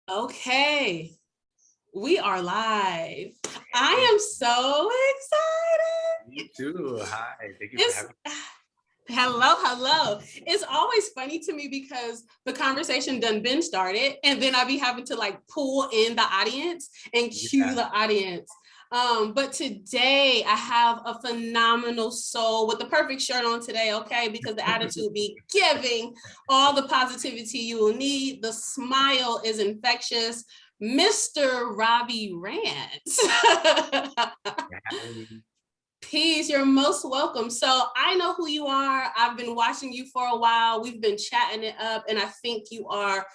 Okay, we are live. I am so excited. Me too. Hi, thank you for It's having hello. It's always funny to me because the conversation done been started, and then I be having to like pull in the audience and me. cue Yeah. the audience. But today I have a phenomenal soul with the perfect shirt on today, okay? Because the attitude be giving all the positivity you will need. The smile is infectious. Mr. Robie Rentz. Peace, you're most welcome. So I know who you are. I've been watching you for a while. We've been chatting it up, and I think you are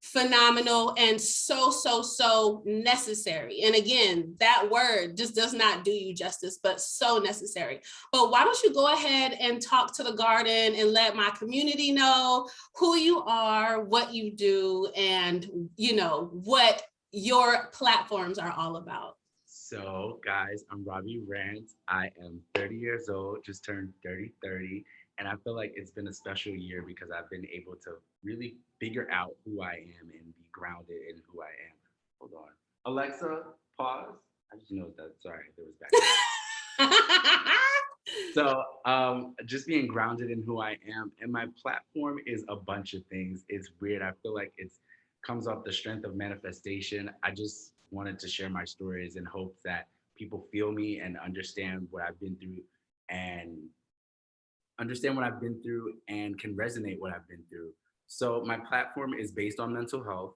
phenomenal and so necessary. And again, that word just does not do you justice, but so necessary. But why don't you go ahead and talk to the garden and let my community know who you are, what you do, and what your platforms are all about. So, guys, I'm Robbie Rentz. I am 30 years old, just turned 30. And I feel like it's been a special year because I've been able to really figure out who I am and be grounded in who I am. Hold on. Alexa, pause. I just noticed that. Sorry, there was background. So, just being grounded in who I am, and my platform is a bunch of things. It's weird. I feel like it's comes off the strength of manifestation. I just wanted to share my stories in hopes that people feel me and and understand what I've been through and can resonate what I've been through. So my platform is based on mental health.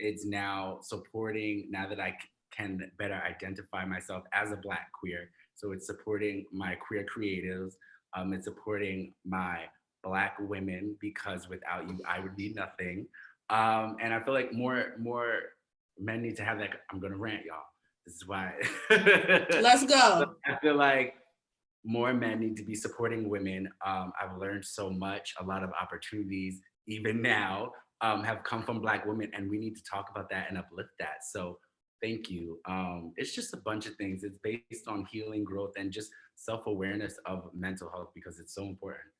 It's now supporting now that can better identify myself as a Black queer. So it's supporting my queer creatives. It's supporting my Black women because without you, I would be nothing. And I feel like more men need to have that. I'm gonna rant, y'all. This is why. Let's go. I feel like more men need to be supporting women. I've learned so much. A lot of opportunities, even now, have come from Black women, and we need to talk about that and uplift that. So, thank you. It's just a bunch of things. It's based on healing, growth, and just self awareness of mental health because it's so important.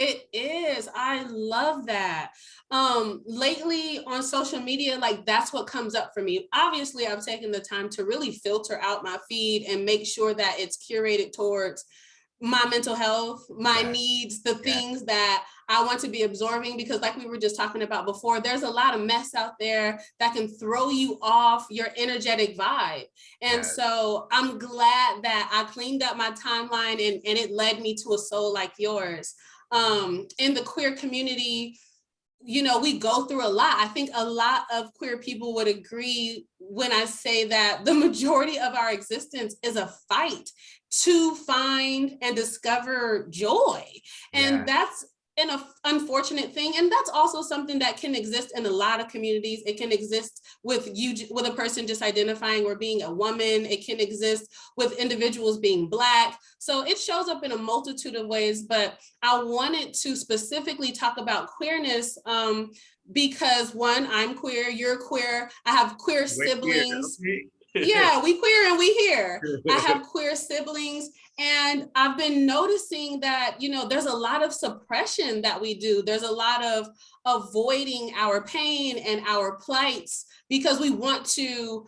It is. I love that. Lately on social media, like that's what comes up for me. Obviously, I've taken the time to really filter out my feed and make sure that it's curated towards my mental health, my Yeah, needs, the yeah, things that I want to be absorbing, because like we were just talking about before, there's a lot of mess out there that can throw you off your energetic vibe. And yeah. so I'm glad that I cleaned up my timeline, and it led me to a soul like yours. In the queer community, we go through a lot. I think a lot of queer people would agree when I say that the majority of our existence is a fight to find and discover joy. And Yeah. that's an unfortunate thing. And that's also something that can exist in a lot of communities. It can exist with a person just identifying or being a woman. It can exist with individuals being Black. So it shows up in a multitude of ways, but I wanted to specifically talk about queerness because one, I'm queer, you're queer, I have queer We're here, siblings. okay? Yeah, we queer and we here. I have queer siblings, and I've been noticing that, there's a lot of suppression that we do. There's a lot of avoiding our pain and our plights because we want to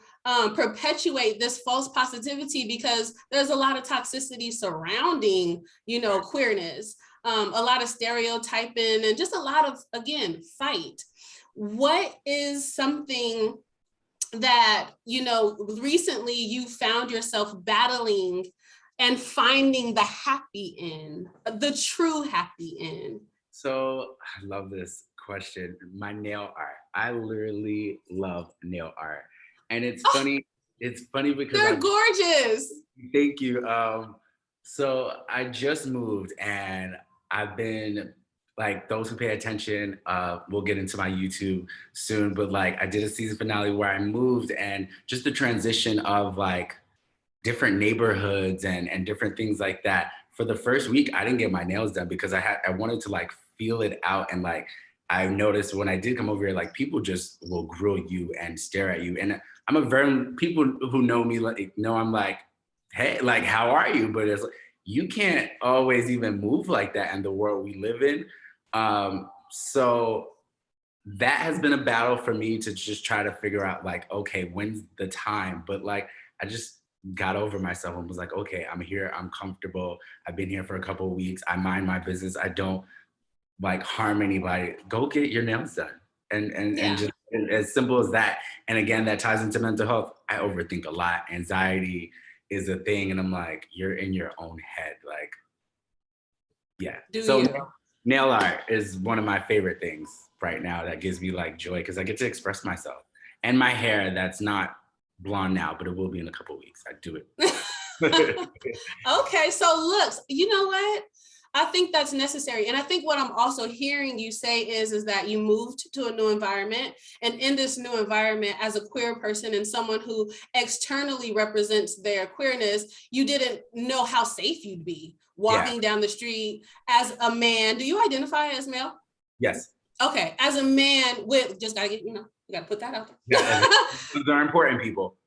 perpetuate this false positivity, because there's a lot of toxicity surrounding, queerness, a lot of stereotyping, and just a lot of, again, fight. What is something that, recently you found yourself battling and finding the happy in, the true happy in? So I love this question. My nail art. I literally love nail art. And Oh, it's funny because they're gorgeous. thank you. So I just moved and I've been like those who pay attention, we'll get into my YouTube soon, but like I did a season finale where I moved and just the transition of like different neighborhoods and different things like that. For the first week, I didn't get my nails done because I wanted to like feel it out. And like I noticed when I did come over here, like people just will grill you and stare at you. And I'm a very people who know me like know I'm like, hey, like how are you? But it's like you can't always even move like that in the world we live in. So that has been a battle for me to just try to figure out like, okay, when's the time? But like, I just got over myself and was like, okay, I'm here, I'm comfortable. I've been here for a couple of weeks. I mind my business. I don't like harm anybody. Go get your nails done. And Yeah. just as simple as that. And again, that ties into mental health. I overthink a lot. Anxiety is a thing. And I'm like, you're in your own head. Like, yeah. Do So you? nail art is one of my favorite things right now that gives me like joy because I get to express myself. And my hair that's not blonde now, but it will be in a couple of weeks. I do it. Okay, so looks, you know what? I think that's necessary. And I think what I'm also hearing you say is that you moved to a new environment. And in this new environment, as a queer person and someone who externally represents their queerness, you didn't know how safe you'd be walking down the street as a man. Do you identify as male? Yes. Okay, as a man with, just gotta get, you gotta put that out there. Yeah, those are important people.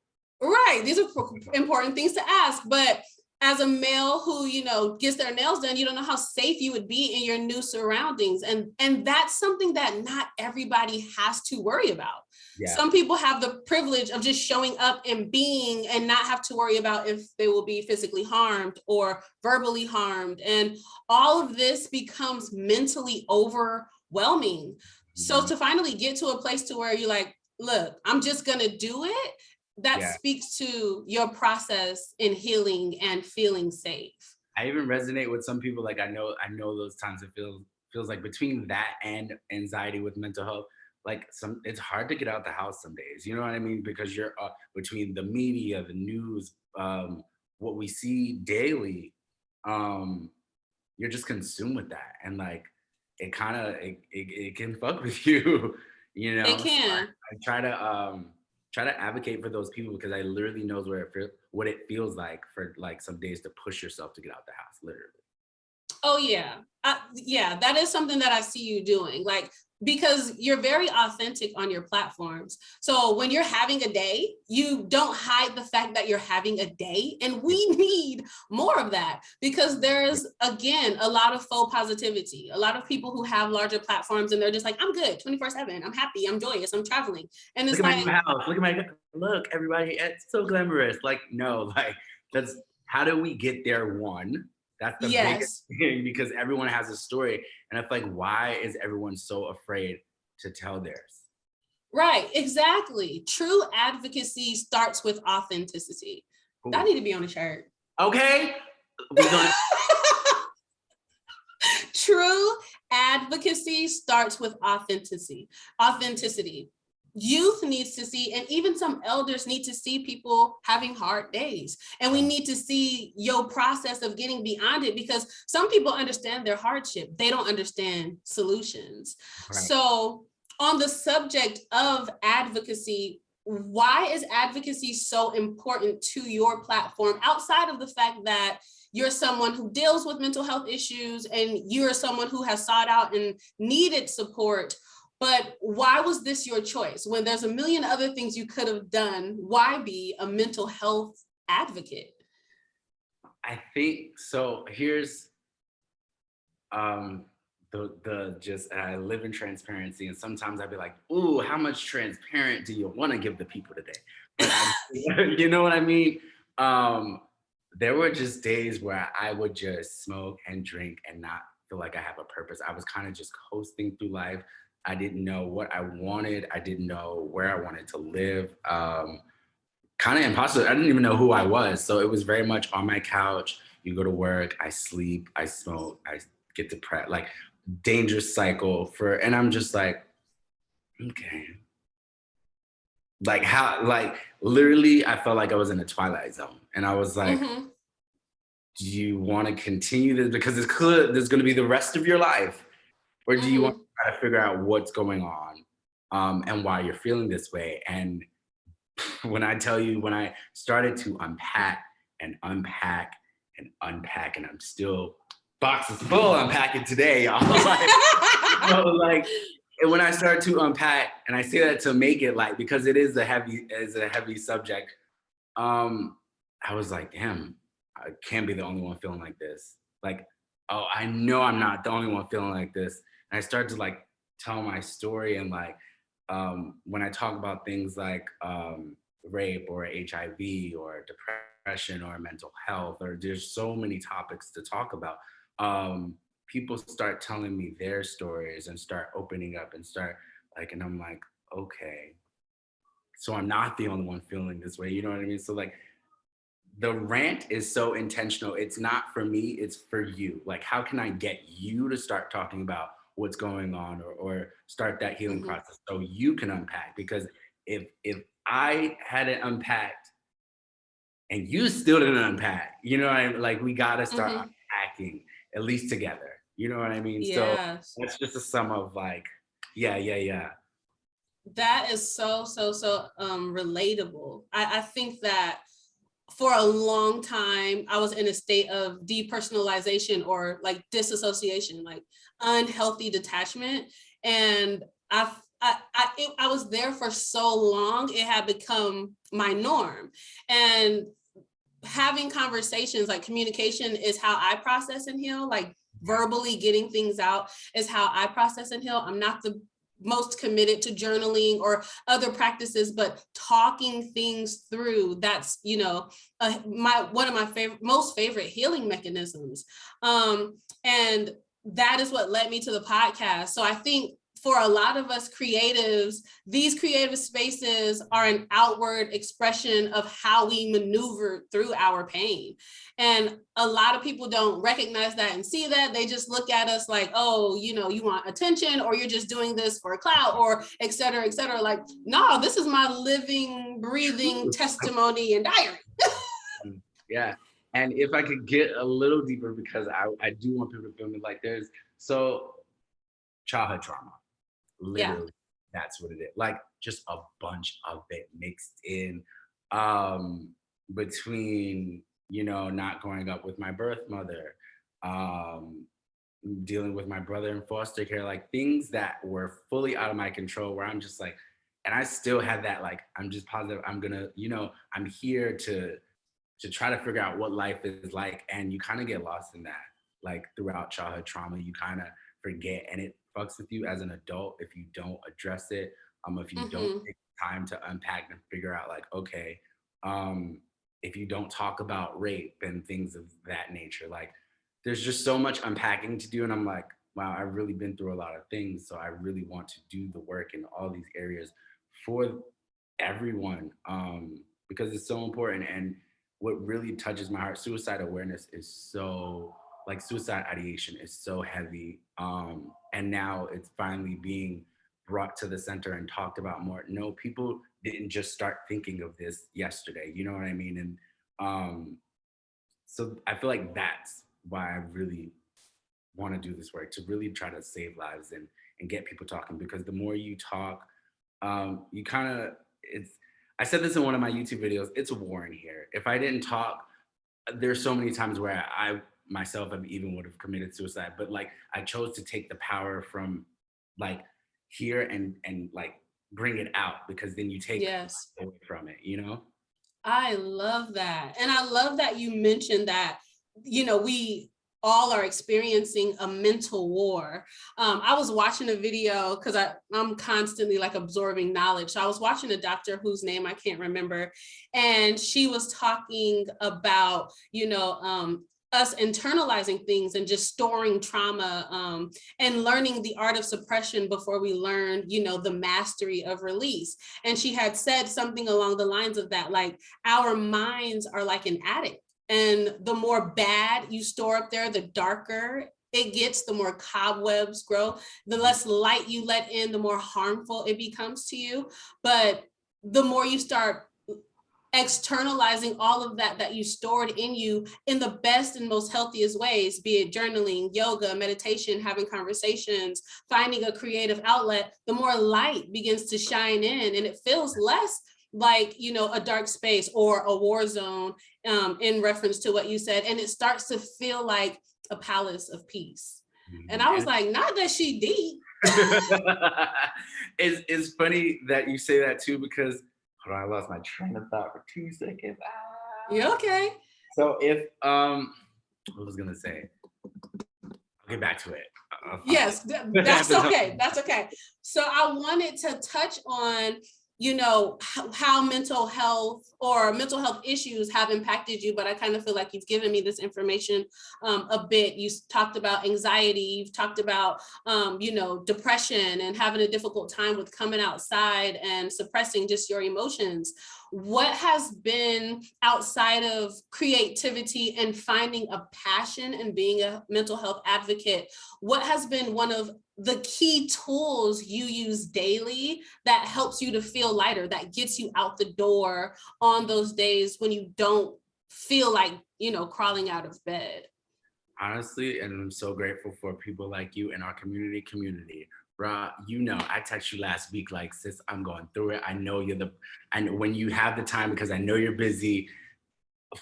Right, these are important things to ask, but as a male who, gets their nails done, you don't know how safe you would be in your new surroundings. And that's something that not everybody has to worry about. Yeah. Some people have the privilege of just showing up and being and not have to worry about if they will be physically harmed or verbally harmed. And all of this becomes mentally overwhelming. So to finally get to a place to where you're like, look, I'm just gonna do it, that speaks to your process in healing and feeling safe. I even resonate with some people. Like I know those times it feels like between that and anxiety with mental health, like it's hard to get out the house some days. You know what I mean? Because you're between the media, the news, what we see daily, you're just consumed with that, and like it kind of it can fuck with you. It can. So I try to advocate for those people because I literally knows what it feels like for like some days to push yourself to get out the house, literally. Oh yeah. Yeah, that is something that I see you doing. Like, because you're very authentic on your platforms. So when you're having a day, you don't hide the fact that you're having a day. And we need more of that because there's, again, a lot of faux positivity, a lot of people who have larger platforms and they're just like, I'm good 24/7. I'm happy. I'm joyous. I'm traveling. And it's look at like, my house. Look, everybody. It's so glamorous. Like, no, like that's how do we get there? One, that's the biggest thing because everyone has a story. And I feel like, why is everyone so afraid to tell theirs? Right, exactly. True advocacy starts with authenticity. Ooh. That need to be on a shirt. Okay. True advocacy starts with authenticity. Youth needs to see, and even some elders need to see people having hard days. And we need to see your process of getting beyond it because some people understand their hardship. They don't understand solutions. Right. So on the subject of advocacy, why is advocacy so important to your platform outside of the fact that you're someone who deals with mental health issues and you're someone who has sought out and needed support? But why was this your choice? When there's a million other things you could have done, why be a mental health advocate? I think so. Here's I live in transparency, and sometimes I'd be like, "Ooh, how much transparent do you want to give the people today?" But you know what I mean? There were just days where I would just smoke and drink and not feel like I have a purpose. I was kind of just coasting through life. I didn't know what I wanted. I didn't know where I wanted to live. Kind of impossible. I didn't even know who I was. So it was very much on my couch. You go to work, I sleep, I smoke, I get depressed, like dangerous cycle and I'm just like, okay. Like literally I felt like I was in a twilight zone. And I was like, do you want to continue this? Because it's clear there's going to be the rest of your life. Or do you want to try to figure out what's going on and why you're feeling this way? And when I tell you, when I started to unpack and unpack and unpack, and I'm still boxes full unpacking today, y'all. And when I started to unpack, and I say that to make it light because it is a heavy subject. I was like, damn, I can't be the only one feeling like this. Like, oh, I know I'm not the only one feeling like this. And I started to like tell my story. And like, when I talk about things like rape or HIV or depression or mental health, or there's so many topics to talk about, people start telling me their stories and start opening up and start like, and I'm like, okay, so I'm not the only one feeling this way. You know what I mean? So like, the rant is so intentional. It's not for me, it's for you. Like, how can I get you to start talking about what's going on, or start that healing Mhm. process so you can unpack? Because if I hadn't unpacked and you still didn't unpack, you know what I mean? Like, we gotta start Mhm. unpacking at least together. You know what I mean? So Yes. that's just a sum of like, yeah, yeah, yeah. That is so relatable. I think that for a long time I was in a state of depersonalization or like disassociation, like unhealthy detachment. And I was there for so long, it had become my norm. And having conversations, like communication is how I process and heal. Like verbally getting things out is how I process and heal. I'm not the most committed to journaling or other practices, but talking things through, that's, my one of my most favorite healing mechanisms. And that is what led me to the podcast. So I think for a lot of us creatives, these creative spaces are an outward expression of how we maneuver through our pain. And a lot of people don't recognize that and see that. They just look at us like, oh, you want attention, or you're just doing this for a clout, or et cetera, et cetera. Like, no, this is my living, breathing testimony and diary. Yeah. And if I could get a little deeper, because I do want people to feel me, like there's so childhood trauma, Yeah. literally, that's what it is. Like just a bunch of it mixed in, um, between, not growing up with my birth mother, um, dealing with my brother in foster care, like things that were fully out of my control, where I'm just like, and I still had that, like, I'm just positive I'm gonna, I'm here to try to figure out what life is like. And you kind of get lost in that, like throughout childhood trauma, you kind of forget, and it fucks with you as an adult if you don't address it. If you don't Mm-hmm. take time to unpack and figure out, like, okay, um, if you don't talk about rape and things of that nature, like there's just so much unpacking to do. And I'm like, wow, I've really been through a lot of things. So I really want to do the work in all these areas for everyone, because it's so important. And what really touches my heart, suicide awareness is so, like, suicide ideation is so heavy, and now it's finally being brought to the center and talked about more. No, people didn't just start thinking of this yesterday, you know what I mean? And so I feel like that's why I really want to do this work, to really try to save lives and get people talking. Because the more you talk, you kind of, it's, I said this in one of my YouTube videos, it's a war in here. If I didn't talk, there's so many times where I myself have even would have committed suicide, but like I chose to take the power from, like, here and like bring it out, because then you take Yes. away from it, you know? I love that. And I love that you mentioned that, we all are experiencing a mental war. I was watching a video because I'm constantly like absorbing knowledge. So I was watching a doctor whose name I can't remember. And she was talking about, us internalizing things and just storing trauma, and learning the art of suppression before we learn, the mastery of release. And she had said something along the lines of that, like, our minds are like an attic. And the more bad you store up there, the darker it gets, the more cobwebs grow, the less light you let in, the more harmful it becomes to you. But the more you start externalizing all of that you stored in you in the best and most healthiest ways, be it journaling, yoga, meditation, having conversations, finding a creative outlet, the more light begins to shine in, and it feels less like, a dark space or a war zone, in reference to what you said, and it starts to feel like a palace of peace. And I was And like, not that she deep. it's funny that you say that too, because hold on, I lost my train of thought for 2 seconds. You okay? So if what was I gonna say? I'll get back to it. Yes, that's okay. That's okay. So I wanted to touch on, how mental health or mental health issues have impacted you, but I kind of feel like you've given me this information a bit. You talked about anxiety, you've talked about, depression and having a difficult time with coming outside and suppressing just your emotions. What has been, outside of creativity and finding a passion and being a mental health advocate, what has been one of the key tools you use daily that helps you to feel lighter, that gets you out the door on those days when you don't feel like, crawling out of bed? Honestly, and I'm so grateful for people like you in our community. Ra, I texted you last week, like, sis, I'm going through it. I know and when you have the time, because I know you're busy,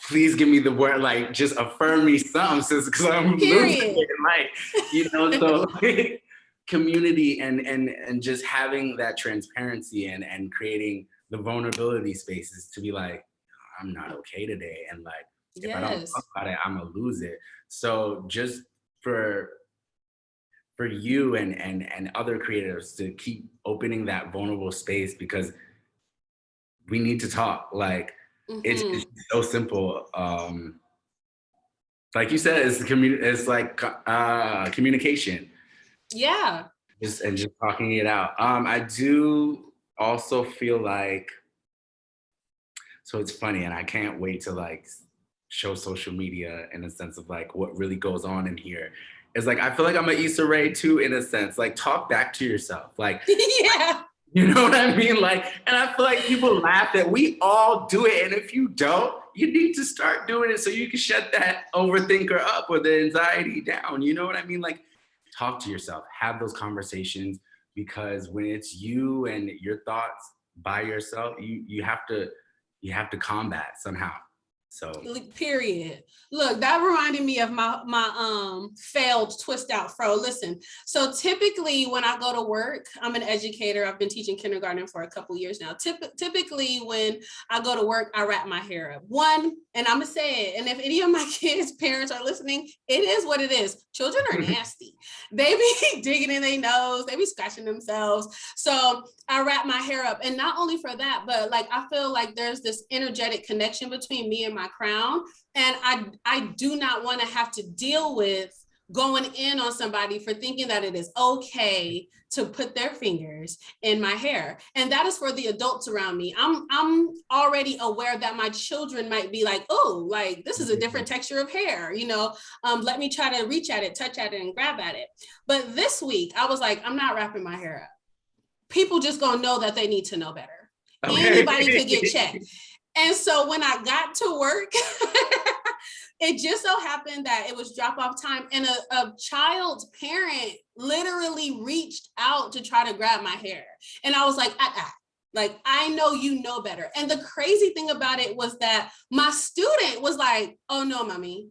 please give me the word, like, just affirm me some, sis, because I'm losing it. Like, so community and just having that transparency and creating the vulnerability spaces to be like, I'm not okay today. And like, if I don't talk about it, I'm gonna lose it. So just for you and other creators to keep opening that vulnerable space, because we need to talk. Like, it's so simple. Like you said, it's like communication. Yeah. Just talking it out. I do also feel like, so it's funny, and I can't wait to like show social media in a sense of like what really goes on in here. It's like, I feel like I'm an Issa Rae too, in a sense. Like, talk back to yourself. Like, yeah. You know what I mean? Like, and I feel like people laugh that we all do it. And if you don't, you need to start doing it so you can shut that overthinker up or the anxiety down. You know what I mean? Like, talk to yourself, have those conversations, because when it's you and your thoughts by yourself, you have to combat somehow. So period. Look, that reminded me of my failed twist out fro. Listen, so typically when I go to work, I'm an educator. I've been teaching kindergarten for a couple years now. Typically when I go to work, I wrap my hair up. One, and I'm gonna say it, and if any of my kids' parents are listening, it is what it is. Children are nasty. They be digging in their nose, they be scratching themselves. So I wrap my hair up. And not only for that, but like, I feel like there's this energetic connection between me and my crown. And I do not want to have to deal with going in on somebody for thinking that it is okay to put their fingers in my hair. And that is for the adults around me. I'm already aware that my children might be like, oh, like, this is a different texture of hair, let me try to reach at it, touch at it, and grab at it. But this week, I was like, I'm not wrapping my hair up. People just gonna know that they need to know better. Okay. Anybody could get checked. And so when I got to work, it just so happened that it was drop off time, and a child's parent literally reached out to try to grab my hair. And I was like, like, I know you know better. And the crazy thing about it was that my student was like, oh no, mommy,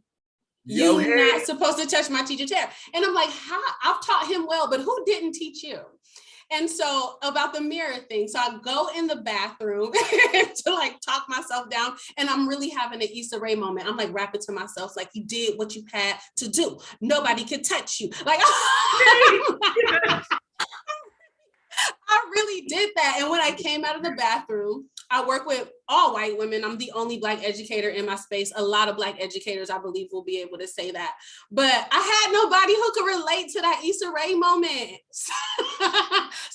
you're not supposed to touch my teacher's hair. And I'm like, how? I've taught him well, but who didn't teach you? And so about the mirror thing, so I go in the bathroom to like talk myself down, and I'm really having an Issa Rae moment. I'm like rapping to myself, like, you did what you had to do. Nobody could touch you. Like, I really did that. And when I came out of the bathroom, I work with all white women. I'm the only Black educator in my space. A lot of Black educators, I believe, will be able to say that. But I had nobody who could relate to that Issa Rae moment. So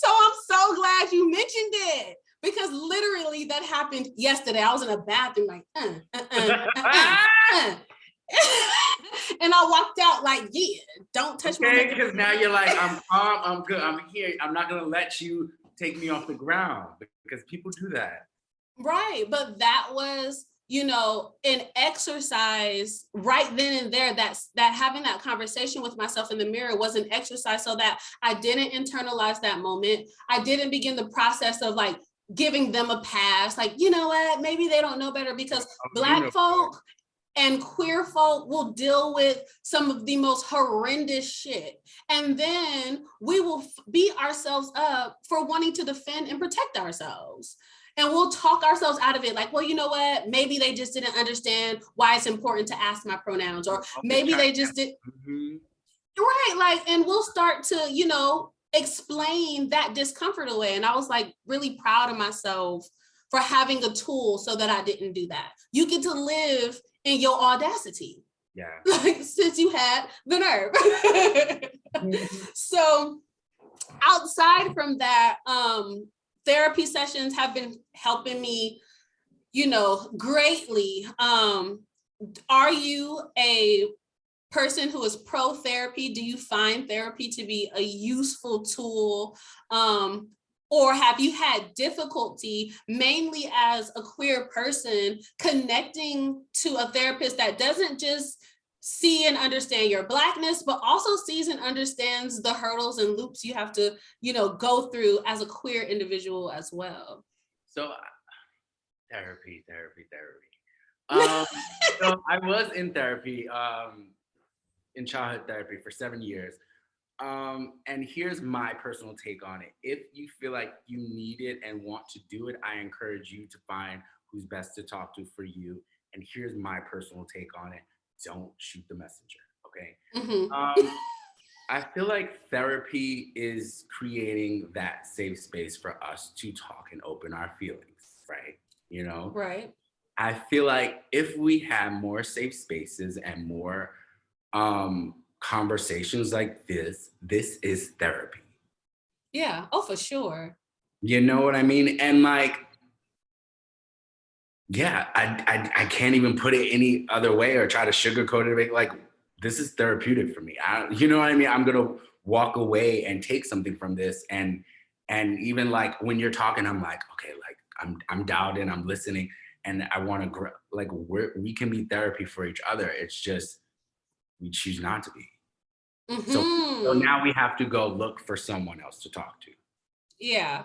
I'm so glad you mentioned it, because literally that happened yesterday. I was in a bathroom like, and I walked out like, yeah, don't touch my hair. Because now you're like, I'm calm, I'm good, I'm here. I'm not gonna let you take me off the ground, because people do that. Right, but that was, an exercise right then and there. That having that conversation with myself in the mirror was an exercise so that I didn't internalize that moment. I didn't begin the process of like giving them a pass, like, you know what, maybe they don't know better, because Black folk and queer folk will deal with some of the most horrendous shit. And then we will beat ourselves up for wanting to defend and protect ourselves. And we'll talk ourselves out of it. Like, well, you know what? Maybe they just didn't understand why it's important to ask my pronouns, or maybe they just did. Right, like, and we'll start to, explain that discomfort away. And I was like really proud of myself for having a tool so that I didn't do that. You get to live in your audacity. Yeah. Like, since you had the nerve. So outside from that, therapy sessions have been helping me, greatly. Are you a person who is pro therapy? Do you find therapy to be a useful tool? Or have you had difficulty, mainly as a queer person, connecting to a therapist that doesn't just see and understand your Blackness, but also sees and understands the hurdles and loops you have to, go through as a queer individual as well? So therapy. So I was in therapy, in childhood therapy for 7 years. And here's my personal take on it. If you feel like you need it and want to do it, I encourage you to find who's best to talk to for you. And here's my personal take on it. Don't shoot the messenger, okay? Mm-hmm. I feel like therapy is creating that safe space for us to talk and open our feelings, right? Right. I feel like if we have more safe spaces and more conversations like this is therapy. Yeah. Oh, for sure. You know what I mean? And like, yeah, I can't even put it any other way or try to sugarcoat it. Like, this is therapeutic for me. You know what I mean? I'm gonna walk away and take something from this. And even like when you're talking, I'm like, okay, like I'm dialed in, I'm listening, and I want to like we can be therapy for each other. It's just we choose not to be. So Mm-hmm. now we have to go look for someone else to talk to. Yeah.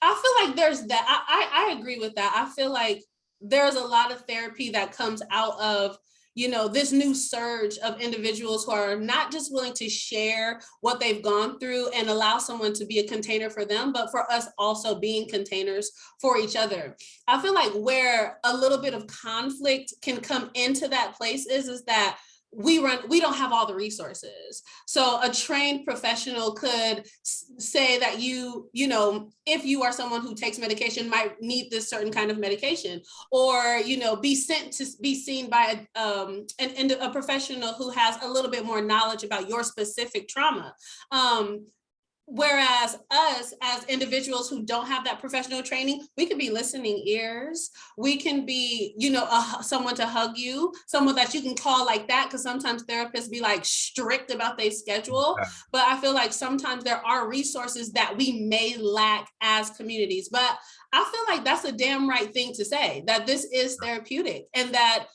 I feel like there's that. I agree with that. I feel like there's a lot of therapy that comes out of, this new surge of individuals who are not just willing to share what they've gone through and allow someone to be a container for them, but for us also being containers for each other. I feel like where a little bit of conflict can come into that place is that we don't have all the resources. So a trained professional could say that if you are someone who takes medication, might need this certain kind of medication, or be sent to be seen by a professional who has a little bit more knowledge about your specific trauma. Whereas us as individuals who don't have that professional training, we could be listening ears. We can be, someone to hug you, someone that you can call like that, because sometimes therapists be like strict about their schedule. But I feel like sometimes there are resources that we may lack as communities. But I feel like that's a damn right thing to say, that this is therapeutic, and that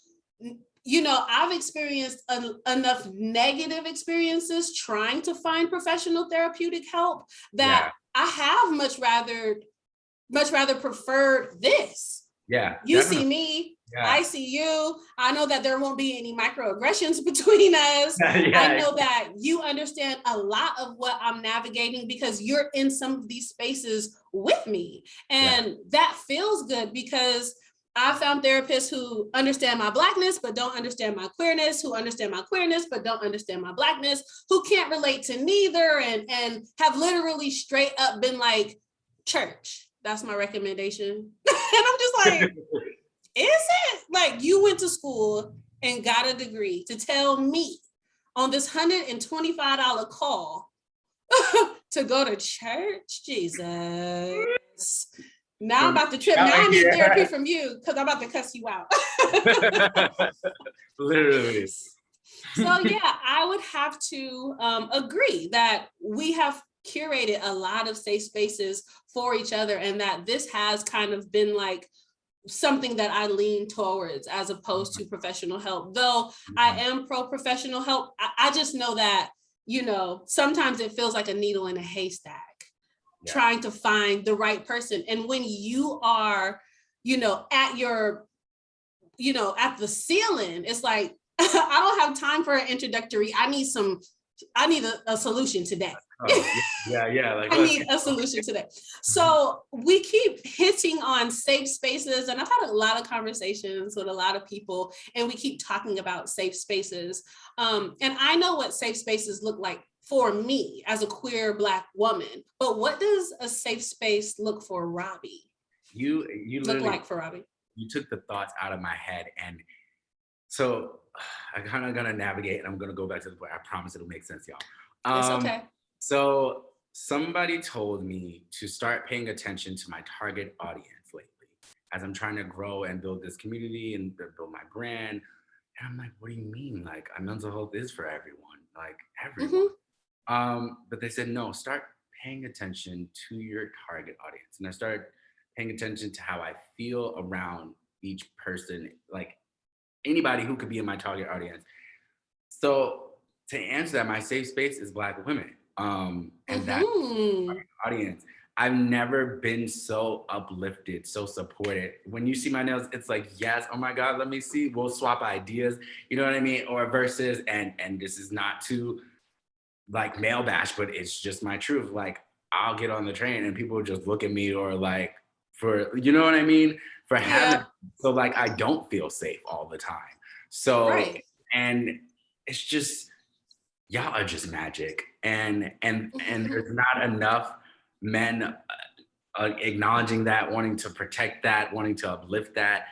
I've experienced enough negative experiences trying to find professional therapeutic help that I have much rather preferred this. Yeah. You definitely see me, I see you. I know that there won't be any microaggressions between us. I know that you understand a lot of what I'm navigating because you're in some of these spaces with me. And that feels good, because I found therapists who understand my Blackness, but don't understand my queerness, who understand my queerness, but don't understand my Blackness, who can't relate to neither, and have literally straight up been like, church, that's my recommendation. And I'm just like, is it? Like, you went to school and got a degree to tell me on this $125 call to go to church? Jesus. Now I'm about to trip. Now I need therapy from you because I'm about to cuss you out. Literally. So yeah, I would have to agree that we have curated a lot of safe spaces for each other, and that this has kind of been like something that I lean towards as opposed to professional help. Though I am pro professional help, I just know that, sometimes it feels like a needle in a haystack. Trying to find the right person. And when you are, at your, at the ceiling, it's like, I don't have time for an introductory. I need some I need a solution today. Oh, yeah. Like, I need a solution today. So we keep hitting on safe spaces, and I've had a lot of conversations with a lot of people, and we keep talking about safe spaces. And I know what safe spaces look like for me as a queer Black woman, but what does a safe space look for Robbie? You Look literally like for Robbie? you took the thoughts out of my head, and so I'm kind of gonna navigate, and I'm gonna go back to the point. I promise it'll make sense, y'all. It's okay. So somebody told me to start paying attention to my target audience lately as I'm trying to grow and build this community and build my brand. And I'm like, what do you mean? Like, mental health is for everyone, like everyone. But they said, no, start paying attention to your target audience. And I started paying attention to how I feel around each person, like anybody who could be in my target audience. So to answer that, my safe space is Black women. And that audience. I've never been so uplifted, so supported. When you see my nails, it's like, yes, oh my God, let me see. We'll swap ideas. You know what I mean? Or versus, and this is not to like male bash, but it's just my truth. Like I'll get on the train and people just look at me or like for, you know what I mean? For having, so like I don't feel safe all the time. So, and it's just, y'all are just magic. And there's not enough men acknowledging that, wanting to protect that, wanting to uplift that,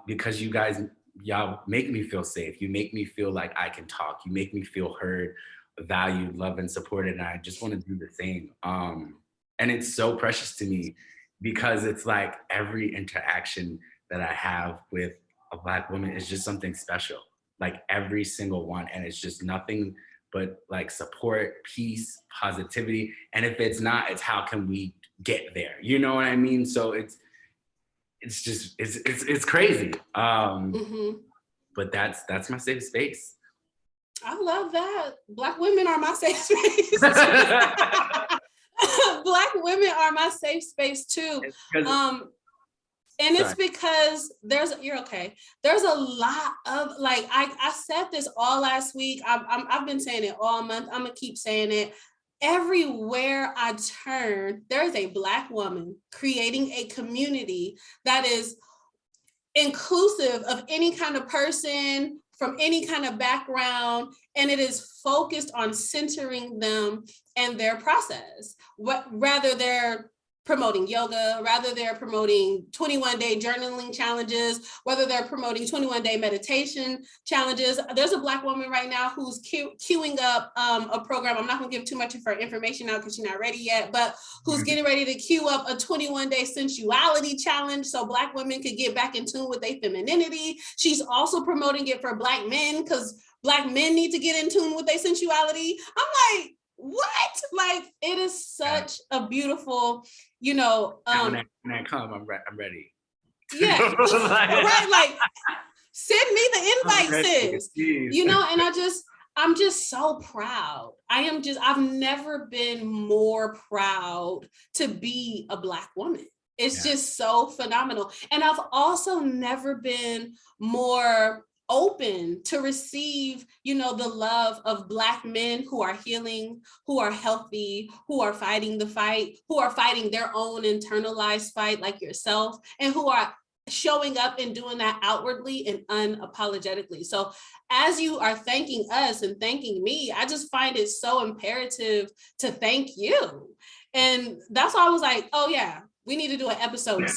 because you guys, y'all make me feel safe. You make me feel like I can talk. You make me feel heard, valued, loved, and supported. And I just want to do the same. And it's so precious to me because it's like every interaction that I have with a Black woman is just something special, like every single one. And it's just nothing but like support, peace, positivity. And if it's not, it's how can we get there? You know what I mean? So it's crazy. But that's my safe space. I love that. Black women are my safe space. Black women are my safe space too. And it's because you're okay. There's a lot of like, I said this all last week. I've been saying it all month. I'm gonna keep saying it. Everywhere I turn, there's a Black woman creating a community that is inclusive of any kind of person from any kind of background, and it is focused on centering them and their process. Rather they're promoting yoga, rather they're promoting 21-day journaling challenges, whether they're promoting 21-day meditation challenges. There's a Black woman right now who's queuing up a program. I'm not gonna give too much of her information out because she's not ready yet, but who's getting ready to queue up a 21-day sensuality challenge so Black women could get back in tune with their femininity. She's also promoting it for Black men because Black men need to get in tune with their sensuality. I'm like, what? Like, it is such a beautiful, you know. When I come, I'm ready. Yeah, right. Like, send me the invite, sis. You know, and I'm just so proud. I've never been more proud to be a Black woman. It's just so phenomenal. And I've also never been more open to receive, you know, the love of Black men who are healing, who are healthy, who are fighting the fight, who are fighting their own internalized fight like yourself, and who are showing up and doing that outwardly and unapologetically. So as you are thanking us and thanking me, I just find it so imperative to thank you. And that's why I was like, oh yeah, we need to do an episode.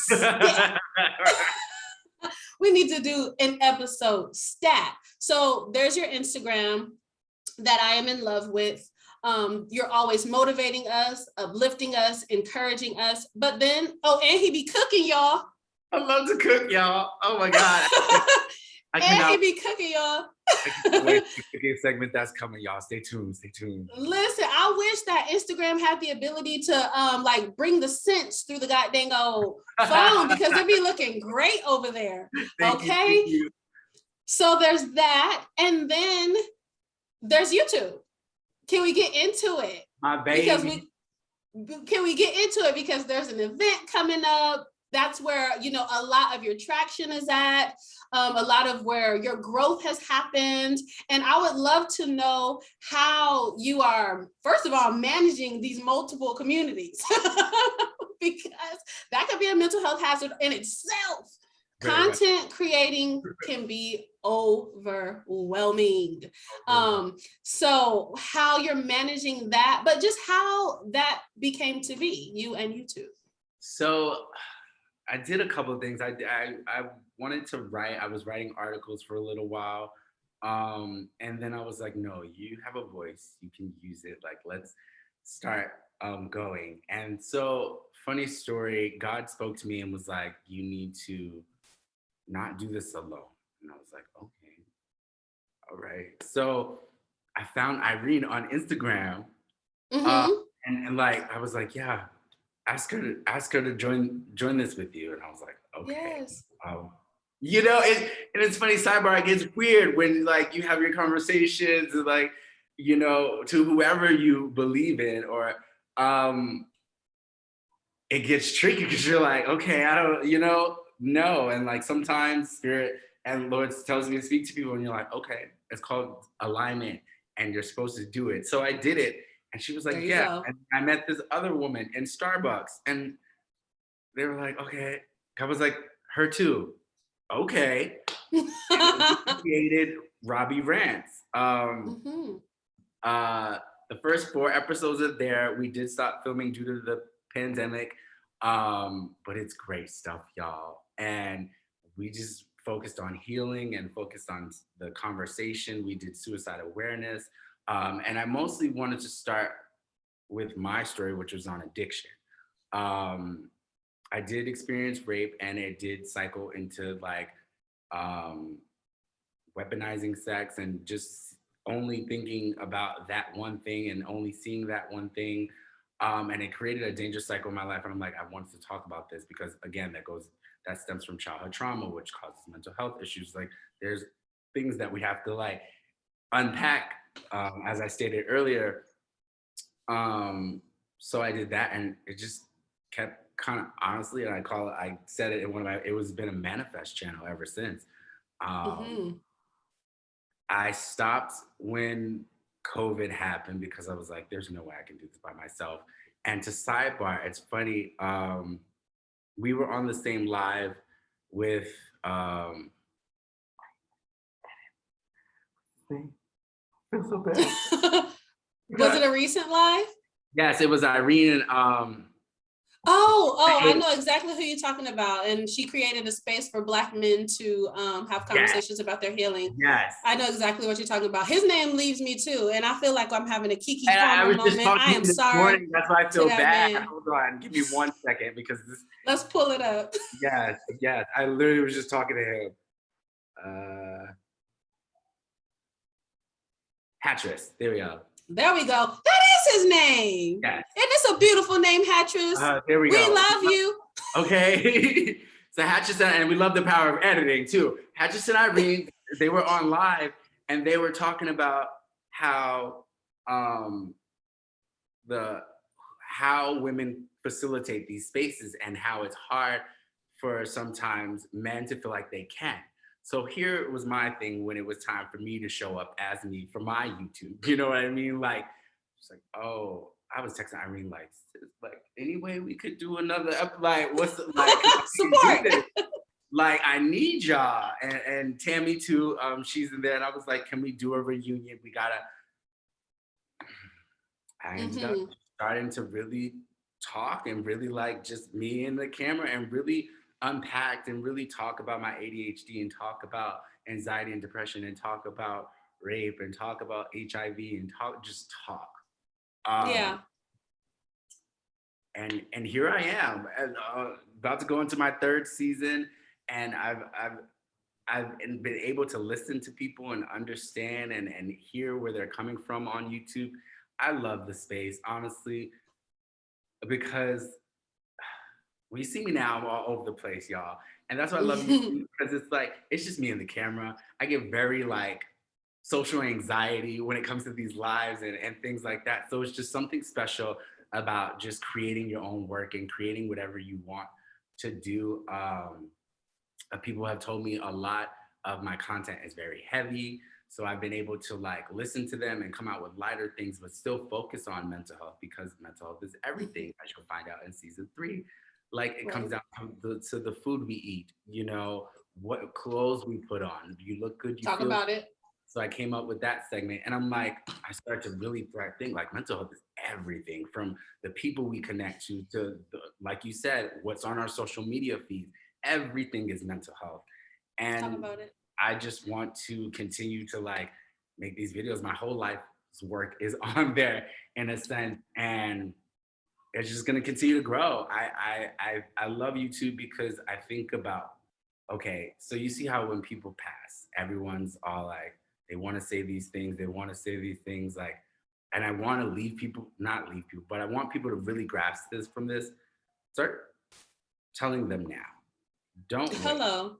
We need to do an episode stat. So there's your Instagram that I am in love with. You're always motivating us, uplifting us, encouraging us. But then, and he be cooking, y'all. I love to cook, y'all. Oh my God. And he be cooking, y'all. Wait, the cooking segment that's coming, y'all. Stay tuned. Listen, I wish that Instagram had the ability to like bring the scents through the goddamn old phone because it'd be looking great over there. Thank you. So there's that, and then there's YouTube. Can we get into it? My baby. Can we get into it because there's an event coming up. that's where, you know, a lot of your traction is at, a lot of where your growth has happened. And I would love to know how you are, first of all, managing these multiple communities, because that could be a mental health hazard in itself. Content creating can be overwhelming. So how you're managing that, but just how that became to be, you and YouTube. So I did a couple of things. I wanted to write. I was writing articles for a little while. And then I was like, no, you have a voice. You can use it. Like, let's start going. And so, funny story, God spoke to me and was like, you need to not do this alone. And I was like, okay, all right. So I found Irene on Instagram. And like, I was like, yeah, ask her to join this with you. And I was like, okay. Yes. You know, and it's funny, sidebar, it gets weird when like you have your conversations and like, you know, to whoever you believe in, or it gets tricky because you're like, okay, I don't, you know, no. And like sometimes Spirit and Lord tells me to speak to people and you're like, okay, it's called alignment and you're supposed to do it. So I did it. And she was like, yeah. Go. And I met this other woman in Starbucks and they were like, okay. I was like, her too. Okay. Created Robie Rentz. The first 4 episodes are there. We did stop filming due to the pandemic. But it's great stuff, y'all. And we just focused on healing and focused on the conversation. We did suicide awareness. And I mostly wanted to start with my story, which was on addiction. I did experience rape and it did cycle into like weaponizing sex and just only thinking about that one thing and only seeing that one thing. And it created a dangerous cycle in my life. And I'm like, I wanted to talk about this because again, that stems from childhood trauma, which causes mental health issues. Like there's things that we have to like unpack, as I stated earlier. So I did that and it just kept kind of honestly, and I said it in one of my, it was been a manifest channel ever since. I stopped when COVID happened because I was like, there's no way I can do this by myself. And to sidebar, it's funny, we were on the same live with, feels so bad. Was it a recent live? Yes, it was Irene and I know exactly who you're talking about. And she created a space for Black men to have conversations about their healing. Yes. I know exactly what you're talking about. His name leaves me too. And I feel like I'm having a Kiki Palmer moment. I am sorry. Morning. That's why I feel bad. Man. Hold on, give me 1 second because this. Let's pull it up. Yes. I literally was just talking to him. Hattress. There we go. There we go. That is his name. Yes. And it's a beautiful name, Hattress. There we go. We love you. Okay. So Hattress and we love the power of editing too. Hattress and Irene, they were on live and they were talking about how how women facilitate these spaces and how it's hard for sometimes men to feel like they can. So here was my thing when it was time for me to show up as me for my YouTube. You know what I mean? Like, it's like, oh, I was texting Irene like, anyway, we could do another like, what's the, like, support. Like, I need y'all. And Tammy too, she's in there. And I was like, can we do a reunion? I ended up starting to really talk and really like just me and the camera and really unpacked and really talk about my ADHD and talk about anxiety and depression and talk about rape and talk about HIV and talk. And here I am, about to go into my 3rd season, and I've been able to listen to people and understand and hear where they're coming from on YouTube. I love the space, honestly, because when you see me now, I'm all over the place, y'all. And that's why I love YouTube, because it's like, it's just me and the camera. I get very like social anxiety when it comes to these lives and things like that. So it's just something special about just creating your own work and creating whatever you want to do. People have told me a lot of my content is very heavy. So I've been able to like listen to them and come out with lighter things, but still focus on mental health, because mental health is everything, as you'll find out in season 3. Like it comes Right. down to the food we eat, you know, what clothes we put on. You look good, you Talk feel. about it. So I came up with that segment, and I'm like, I started to really think like mental health is everything, from the people we connect to the, like you said, what's on our social media feeds. Everything is mental health. Talk And about it. I just want to continue to like make these videos. My whole life's work is on there in a sense, and it's just gonna continue to grow. I love YouTube because I think about, okay, so you see how when people pass, everyone's all like, they want to say these things, they want to say these things, like, and I want to leave people, not leave people, but I want people to really grasp this from this. Start telling them now. Don't wait. Hello.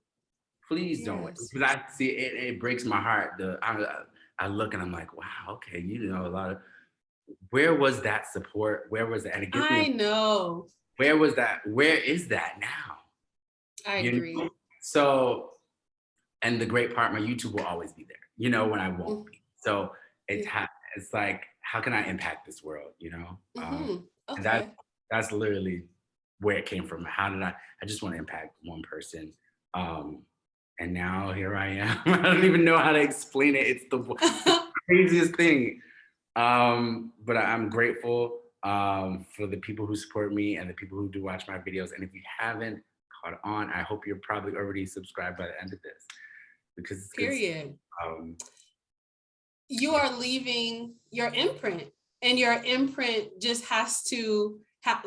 Please don't wait. Yes. Because I see it, it breaks my heart. I look and I'm like, wow, okay, you know a lot of, where was that support? Where was that? And it gives me, I know. where was that? Where is that now? I You agree. know? So, and the great part, my YouTube will always be there, you know, when I won't be. So it's Yeah. it's like, how can I impact this world, you know? And Okay. that's literally where it came from. How did I just want to impact one person. Um, and now here I am. I don't even know how to explain it. It's the craziest thing. But I'm grateful for the people who support me and the people who do watch my videos. And if you haven't caught on, I hope you're probably already subscribed by the end of this, because it's good stuff. Period. Um, You yeah, are leaving your imprint, and your imprint just has to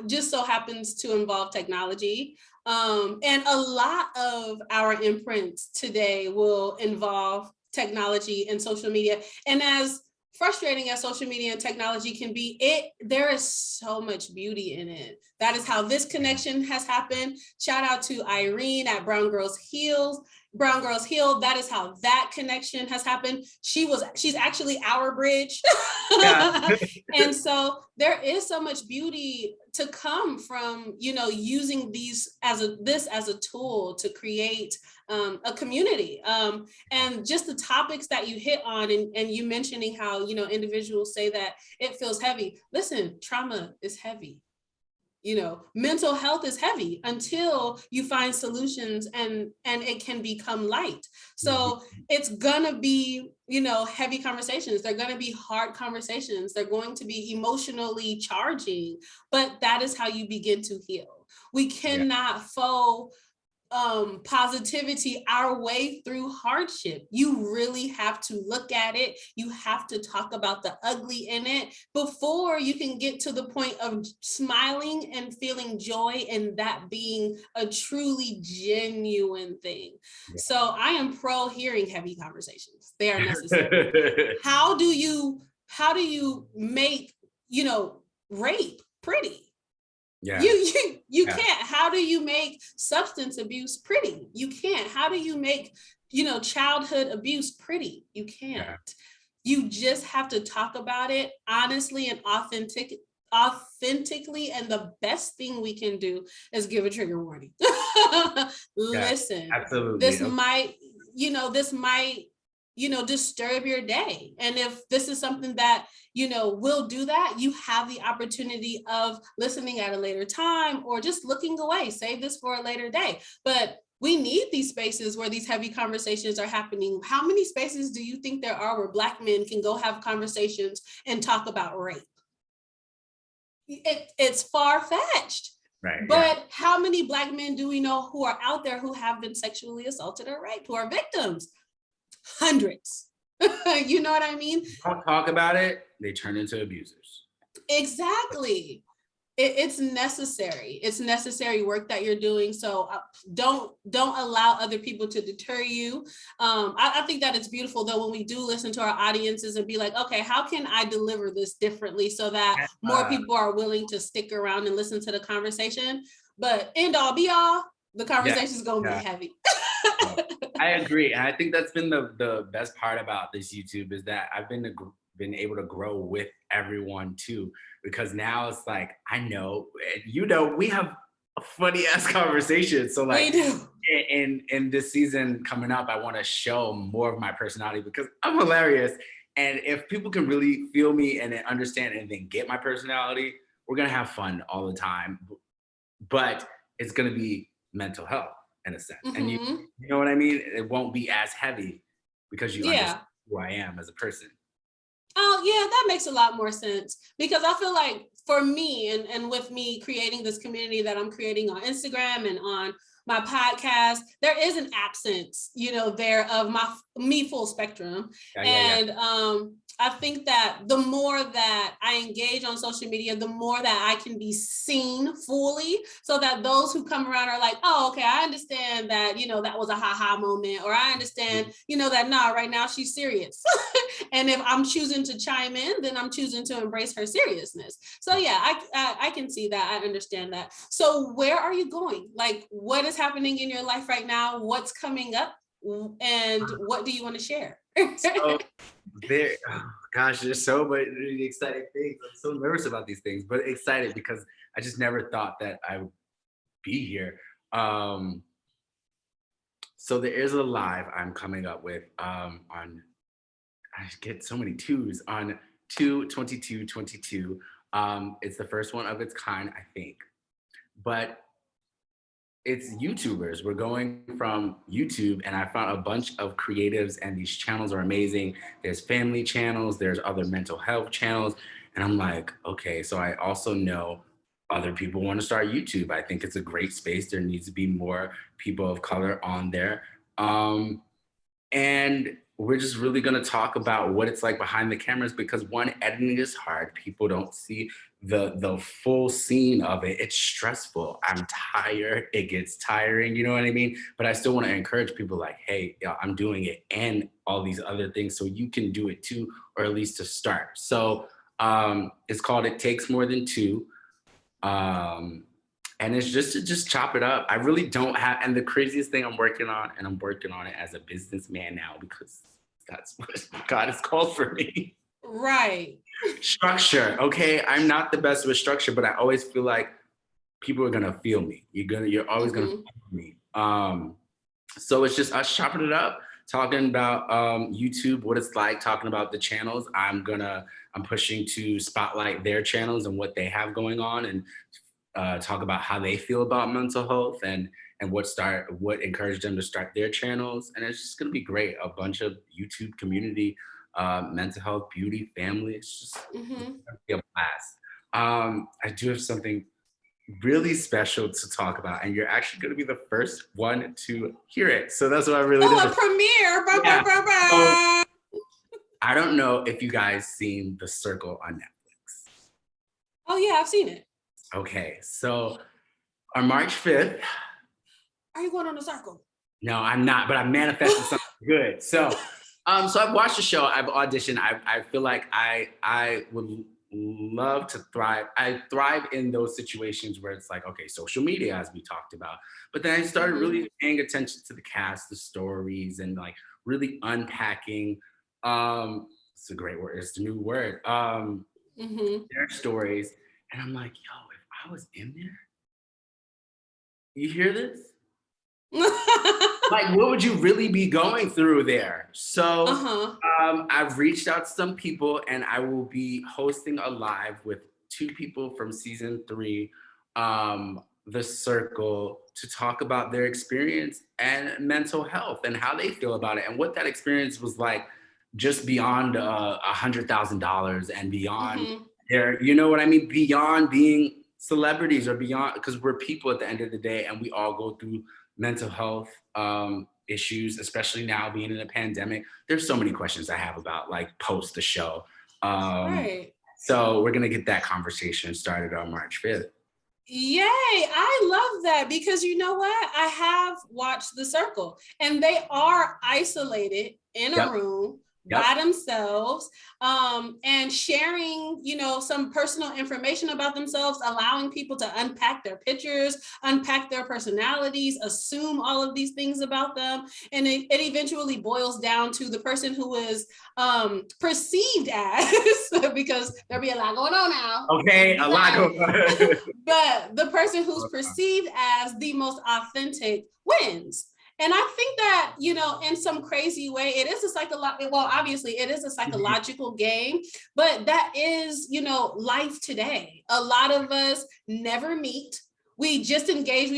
just so happens to involve technology. And a lot of our imprints today will involve technology and social media. And as frustrating as social media and technology can be, there is so much beauty in it. That is how this connection has happened. Shout out to Irene at Brown Girls Heal. That is how that connection has happened. She's actually our bridge. yeah, And so there is so much beauty to come from, using this as a tool to create a community. And just the topics that you hit on, and you mentioning how, individuals say that it feels heavy. Listen, trauma is heavy. Mental health is heavy until you find solutions, and it can become light. So it's gonna be, heavy conversations. They're gonna be hard conversations. They're going to be emotionally charging, but that is how you begin to heal. We yeah, cannot faux positivity our way through hardship. You really have to look at it. You have to talk about the ugly in it before you can get to the point of smiling and feeling joy, and that being a truly genuine thing. yeah. So I am pro hearing heavy conversations. They are necessary. How do you make, rape pretty? Yeah, You yeah, can't. How do you make substance abuse pretty? You can't. How do you make, childhood abuse pretty? You can't. yeah. You just have to talk about it honestly and authentically, and the best thing we can do is give a trigger warning. Yeah, Listen, absolutely. this Okay. might, this might, disturb your day. And if this is something that, will do that, you have the opportunity of listening at a later time, or just looking away. Save this for a later day. But we need these spaces where these heavy conversations are happening. How many spaces do you think there are where Black men can go have conversations and talk about rape? It's far-fetched. Right, yeah, But how many Black men do we know who are out there who have been sexually assaulted or raped, who are victims? Hundreds. You know what I mean? don't talk about it, they turn into abusers. Exactly. It's necessary. It's necessary work that you're doing. So don't allow other people to deter you. I think that it's beautiful though when we do listen to our audiences and be like, okay, how can I deliver this differently so that more Uh, people are willing to stick around and listen to the conversation? But end all be all, the yeah, conversation is gonna be yeah. heavy. Yeah. I agree, and I think that's been the best part about this YouTube, is that I've been able to grow with everyone too, because now it's like, I know, we have funny ass conversations. So We like do. in this season coming up, I want to show more of my personality because I'm hilarious. And if people can really feel me and then understand and then get my personality, we're gonna have fun all the time. But it's gonna be mental health in a sense. And Hmm. you know what I mean? It won't be as heavy because you understand Yeah. who I am as a person. Oh, yeah, that makes a lot more sense because I feel like for me and with me creating this community that I'm creating on Instagram and on my podcast, there is an absence, there of me full spectrum. Yeah, yeah, yeah. And I think that the more that I engage on social media, the more that I can be seen fully so that those who come around are like, oh, okay, I understand that, that was a ha-ha moment, or I understand, that nah, right now she's serious. And if I'm choosing to chime in, then I'm choosing to embrace her seriousness. So yeah, I can see that. I understand that. So where are you going? Like, what is happening in your life right now? What's coming up? And what do you want to share? So there, oh gosh, there's so many exciting things. I'm so nervous about these things, but excited because I just never thought that I would be here. Um, so there is a live I'm coming up with on, I get so many twos, on 2/22/22. It's the first one of its kind, I think. But it's YouTubers. We're going from YouTube, and I found a bunch of creatives, and these channels are amazing. There's family channels, there's other mental health channels. And I'm like, okay, so I also know other people want to start YouTube. I think it's a great space. There needs to be more people of color on there. Um, and we're just really going to talk about what it's like behind the cameras because one, editing is hard. People don't see the full scene of it. It's stressful. I'm tired. It gets tiring. You know what I mean? But I still want to encourage people like, hey, I'm doing it and all these other things so you can do it too, or at least to start. So it's called It Takes More Than Two. Um, and it's just to just chop it up. I really don't have, and the craziest thing I'm working on, and I'm working on it as a businessman now because that's what God has called for me. Right. Structure. Okay. I'm not the best with structure, but I always feel like people are gonna feel me. You're always gonna Hmm. feel me. So it's just us chopping it up, talking about YouTube, what it's like, talking about the channels. I'm pushing to spotlight their channels and what they have going on, and talk about how they feel about mental health and what encouraged them to start their channels. And it's just gonna be great. A bunch of YouTube community, mental health, beauty, family. It's just Hmm. gonna be a blast. I do have something really special to talk about, and you're actually going to be the first one to hear it. So that's what I really Oh, did. a premiere. Bah, bah, Yeah. bah, So bah. I don't know if you guys seen The Circle on Netflix. Oh yeah, I've seen it. Okay, so on March 5th, Are you going on a circle? no, I'm not, but I manifested something good. So I've watched the show. I've auditioned. I feel like I would love to thrive. I thrive in those situations where it's like, okay, social media, as we talked about. But then I started Hmm. really paying attention to the cast, the stories, and like really unpacking. It's a great word. It's the new word. Hmm. Their stories, and I'm like, yo, if I was in there, you hear this? Like, what would you really be going through there? So Uh-huh. I've reached out to some people, and I will be hosting a live with two people from season 3, The Circle, to talk about their experience and mental health and how they feel about it and what that experience was like, just beyond $100,000 and beyond Hmm. their, you know what I mean, beyond being celebrities or beyond, because we're people at the end of the day, and we all go through mental health issues, especially now being in a pandemic. There's so many questions I have about like post the show. Um, Right. so we're gonna get that conversation started on March 5th. Yay, I love that because you know what? I have watched The Circle and they are isolated in a Yep. room by themselves, and sharing, you know, some personal information about themselves, allowing people to unpack their pictures, unpack their personalities, assume all of these things about them. And it eventually boils down to the person who is perceived as, because there'll be a lot going on now. Okay, a lot going on. But the person who's perceived as the most authentic wins. And I think that, you know, in some crazy way, it is a psychological, well, obviously it is a psychological game, but that is, you know, life today. A lot of us never meet. We just engage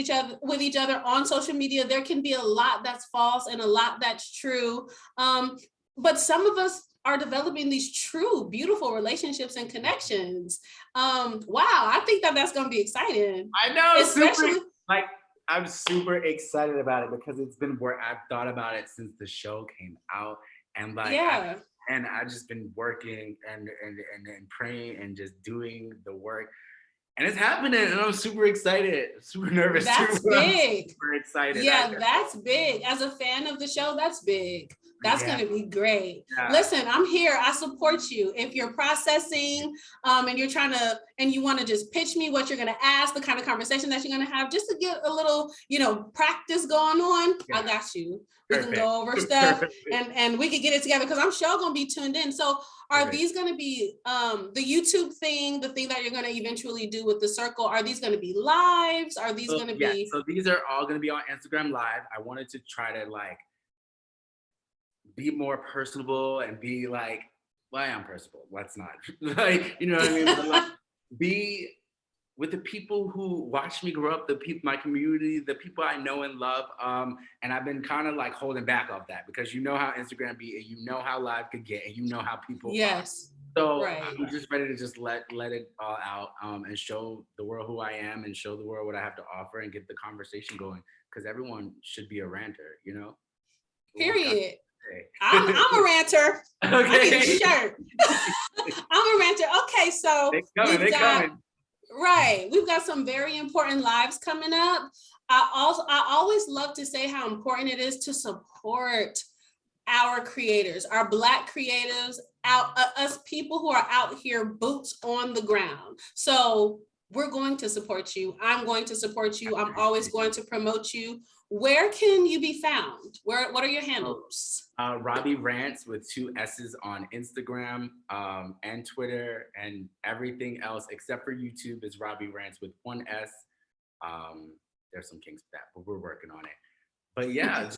with each other on social media. There can be a lot that's false and a lot that's true. But some of us are developing these true, beautiful relationships and connections. Wow, I think that that's going to be exciting. I know, especially super, like, I'm super excited about it because it's been where I've thought about it since the show came out, and like, yeah. I've just been working and praying and just doing the work, and it's happening, and I'm super excited, super nervous. That's too. big. Super excited. Yeah, that's big. As a fan of the show, that's big. That's going to be great. Yeah. Listen, I'm here. I support you. If you're processing and you're trying to, and you want to just pitch me what you're going to ask, the kind of conversation that you're going to have, just to get a little, you know, practice going on, I got you. We can go over stuff and we can get it together, because I'm sure going to be tuned in. So are these going to be the YouTube thing, the thing that you're going to eventually do with the circle? Are these going to be lives? Are these going to be? So these are all going to be on Instagram Live. I wanted to try to like be more personable and be like, well, I am personable. Let's not like, you know what I mean? But like, be with the people who watch me grow up, the people, my community, the people I know and love. And I've been kind of like holding back off that, because you know how Instagram be, and you know how live could get, and you know how people yes. So I'm just ready to just let it all out, and show the world who I am, and show the world what I have to offer, and get the conversation going, because everyone should be a ranter, you know? Period. I'm a ranter. Okay. I need a shirt. I'm a ranter. Okay, so we've got some very important lives coming up. I always love to say how important it is to support our creators, our Black creatives, us people who are out here boots on the ground. So we're going to support you. I'm going to support you. I'm always going to promote you. Where can you be found? What are your handles? Robie Rentz with 2 S's on Instagram and Twitter, and everything else except for YouTube is Robie Rentz with 1 S. There's some kinks with that, but we're working on it. But yeah,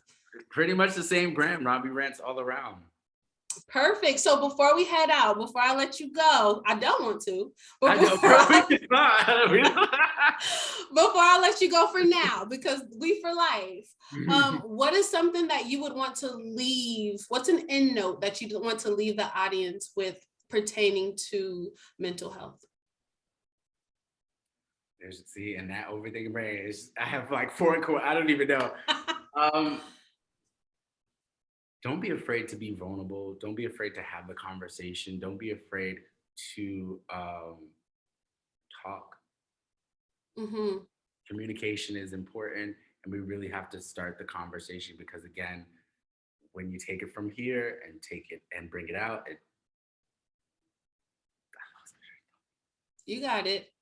pretty much the same brand, Robie Rentz all around. Perfect. So before we head out, before I let you go, I don't want to. Before I let you go for now, because we for life, what is something that you would want to leave? What's an end note that you want to leave the audience with pertaining to mental health? See, and that overthinking brain is, I have like 4 core, I don't even know. Don't be afraid to be vulnerable. Don't be afraid to have the conversation. Don't be afraid to talk. Mm-hmm. Communication is important, and we really have to start the conversation, because again, when you take it from here and take it and bring it out, you got it.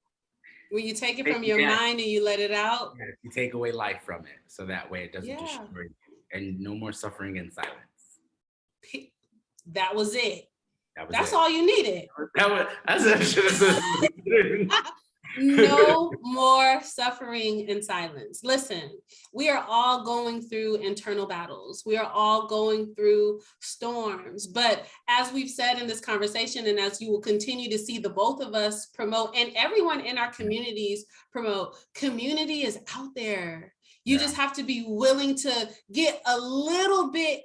When you take it from your mind and you let it out. Yeah, you take away life from it, so that way it doesn't destroy you, and no more suffering in silence. That was it. That's all you needed. No more suffering in silence. Listen, we are all going through internal battles. We are all going through storms. But as we've said in this conversation, and as you will continue to see the both of us promote, and everyone in our communities promote, community is out there. You just have to be willing to get a little bit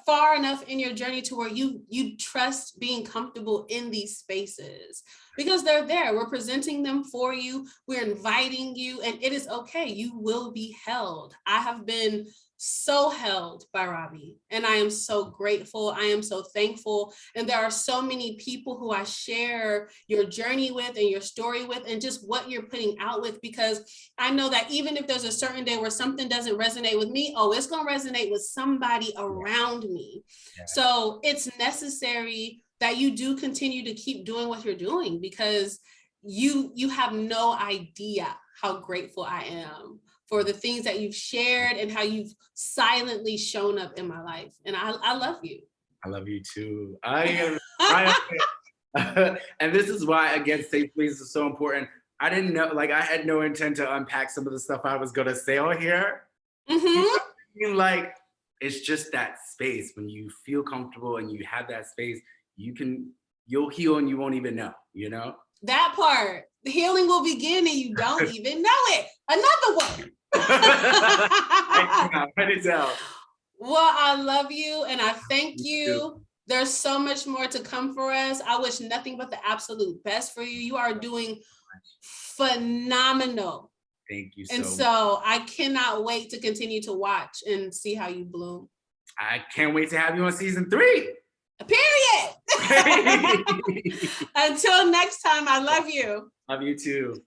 far enough in your journey to where you trust being comfortable in these spaces. because they're there. We're presenting them for you. We're inviting you, and it is okay. You will be held. I have been so held by Robbie, and I am so grateful. I am so thankful. And there are so many people who I share your journey with and your story with, and just what you're putting out with, because I know that even if there's a certain day where something doesn't resonate with me, oh, it's going to resonate with somebody around me. Yeah. So it's necessary that you do continue to keep doing what you're doing, because you have no idea how grateful I am for the things that you've shared and how you've silently shown up in my life. And I love you. I love you too. I am. And this is why, again, safe space is so important. I didn't know, like, I had no intent to unpack some of the stuff I was going to say on here. Mm-hmm. You know what I mean? Like, it's just that space. When you feel comfortable and you have that space, you'll heal and you won't even know, you know? That part. The healing will begin and you don't even know it. Another one. Write it down. Well, I love you and I thank you. There's so much more to come for us. I wish nothing but the absolute best for you. You are doing phenomenal. Thank you so much. So I cannot wait to continue to watch and see how you bloom. I can't wait to have you on season 3. Period. Until next time, I love you. Love you too.